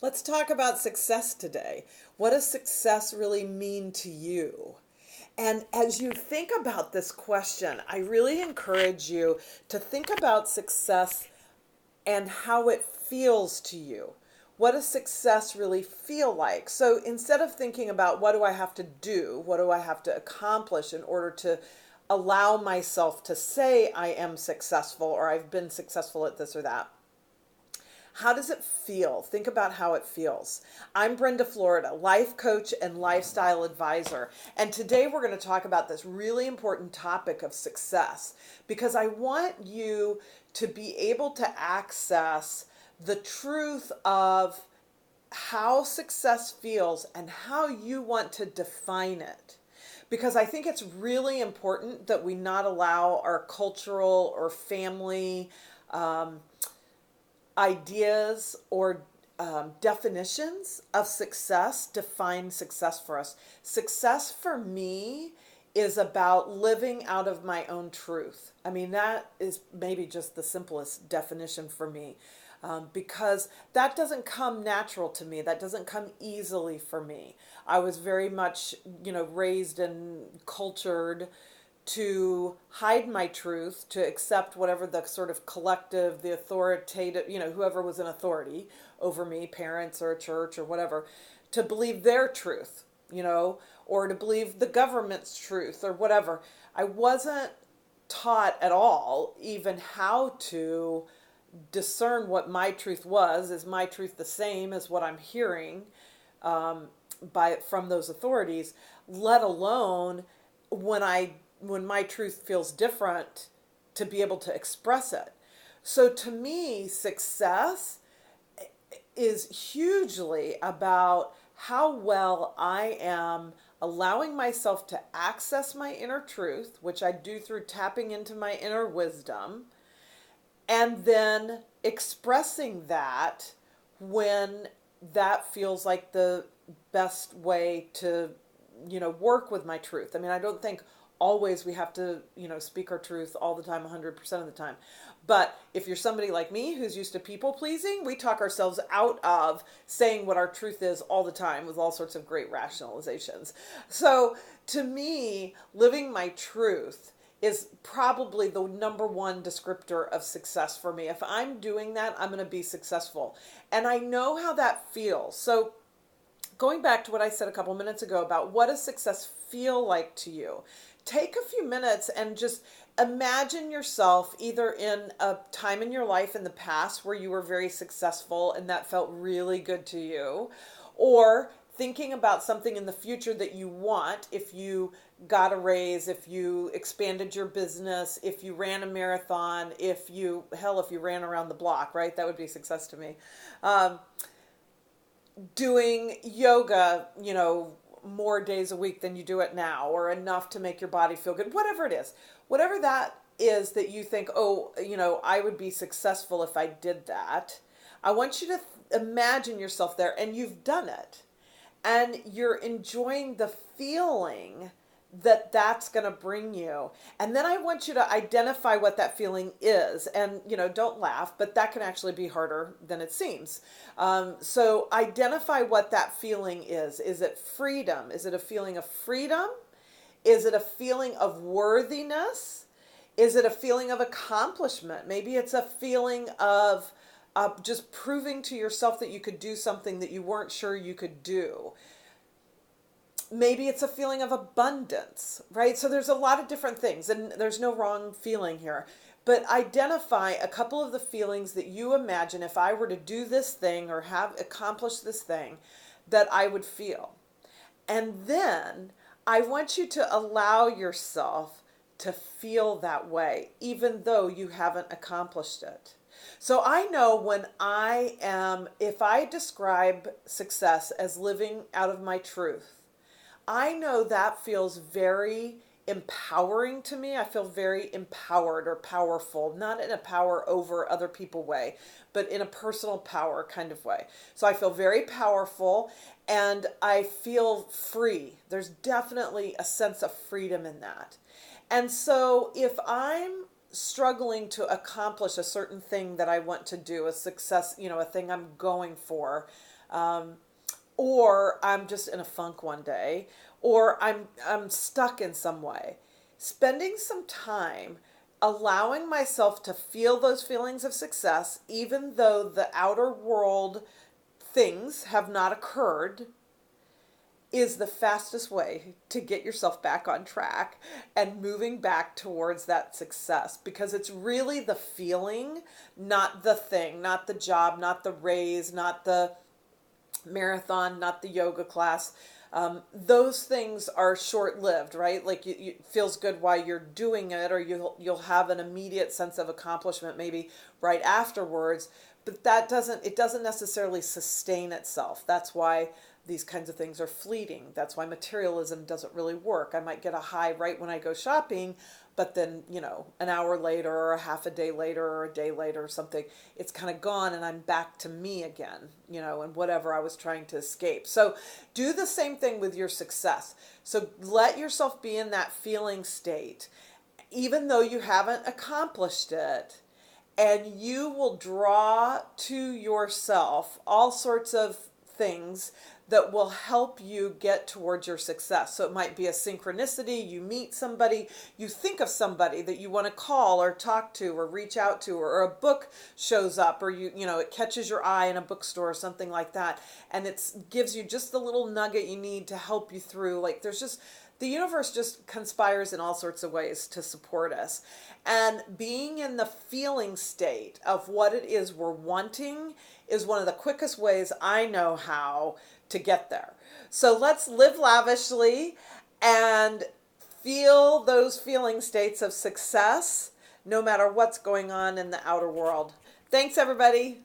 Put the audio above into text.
Let's talk about success today. What does success really mean to you? And as you think about this question, I really encourage you to think about success and how it feels to you. What does success really feel like? So instead of thinking about what do I have to do, what do I have to accomplish in order to allow myself to say I am successful or I've been successful at this or that, how does it feel? Think about how it feels. I'm Brenda, Florida, life coach and lifestyle advisor. And today we're going to talk about this really important topic of success because I want you to be able to access the truth of how success feels and how you want to define it. Because I think it's really important that we not allow our cultural or family ideas or definitions of success define success for us. Success for me is about living out of my own truth. I mean, that is maybe just the simplest definition for me. Because that doesn't come natural to me. That doesn't come easily for me. I was very much, raised and cultured to hide my truth, to accept whatever the sort of collective, the authoritative, whoever was an authority over me, parents or a church or whatever, to believe their truth, or to believe the government's truth or whatever. I wasn't taught at all even how to discern what my truth was. Is my truth the same as what I'm hearing from those authorities, let alone when my truth feels different, to be able to express it. So to me, success is hugely about how well I am allowing myself to access my inner truth, which I do through tapping into my inner wisdom, and then expressing that when that feels like the best way to, work with my truth. I mean, I don't think always we have to, speak our truth all the time, 100% of the time. But if you're somebody like me who's used to people pleasing, we talk ourselves out of saying what our truth is all the time with all sorts of great rationalizations. So to me, living my truth is probably the number one descriptor of success for me. If I'm doing that, I'm going to be successful. And I know how that feels. So going back to what I said a couple minutes ago about what does success feel like to you, take a few minutes and just imagine yourself either in a time in your life in the past where you were very successful and that felt really good to you, or thinking about something in the future that you want. If you got a raise, if you expanded your business, if you ran a marathon, if you ran around the block, right? That would be success to me. Doing yoga, more days a week than you do it now, or enough to make your body feel good, whatever it is, whatever that is that you think, oh, I would be successful if I did that. I want you to imagine yourself there and you've done it and you're enjoying the feeling that that's going to bring you. And then I want you to identify what that feeling is. And, don't laugh, but that can actually be harder than it seems. So identify what that feeling is. Is it freedom? Is it a feeling of freedom? Is it a feeling of worthiness? Is it a feeling of accomplishment? Maybe it's a feeling of just proving to yourself that you could do something that you weren't sure you could do. Maybe it's a feeling of abundance, right? So there's a lot of different things, and there's no wrong feeling here. But identify a couple of the feelings that you imagine if I were to do this thing or have accomplished this thing that I would feel. And then I want you to allow yourself to feel that way, even though you haven't accomplished it. So I know if I describe success as living out of my truth, I know that feels very empowering to me. I feel very empowered or powerful, not in a power over other people way, but in a personal power kind of way. So I feel very powerful and I feel free. There's definitely a sense of freedom in that. And so if I'm struggling to accomplish a certain thing that I want to do, a success, a thing I'm going for, or I'm just in a funk one day, or I'm stuck in some way. Spending some time allowing myself to feel those feelings of success, even though the outer world things have not occurred, is the fastest way to get yourself back on track and moving back towards that success, because it's really the feeling, not the thing, not the job, not the raise, not the marathon, not the yoga class. Those things are short-lived, right? Like it feels good while you're doing it, or you'll have an immediate sense of accomplishment maybe right afterwards, but it doesn't necessarily sustain itself. That's why these kinds of things are fleeting. That's why materialism doesn't really work. I might get a high right when I go shopping, but then, an hour later or a half a day later or a day later or something, it's kind of gone and I'm back to me again, and whatever I was trying to escape. So do the same thing with your success. So let yourself be in that feeling state, even though you haven't accomplished it, and you will draw to yourself all sorts of things that will help you get towards your success. So it might be a synchronicity. You meet somebody, you think of somebody that you want to call or talk to or reach out to, or a book shows up, or it catches your eye in a bookstore or something like that, and it gives you just the little nugget you need to help you through. Like the universe just conspires in all sorts of ways to support us. And being in the feeling state of what it is we're wanting is one of the quickest ways I know how to get there. So let's live lavishly and feel those feeling states of success no matter what's going on in the outer world. Thanks, everybody.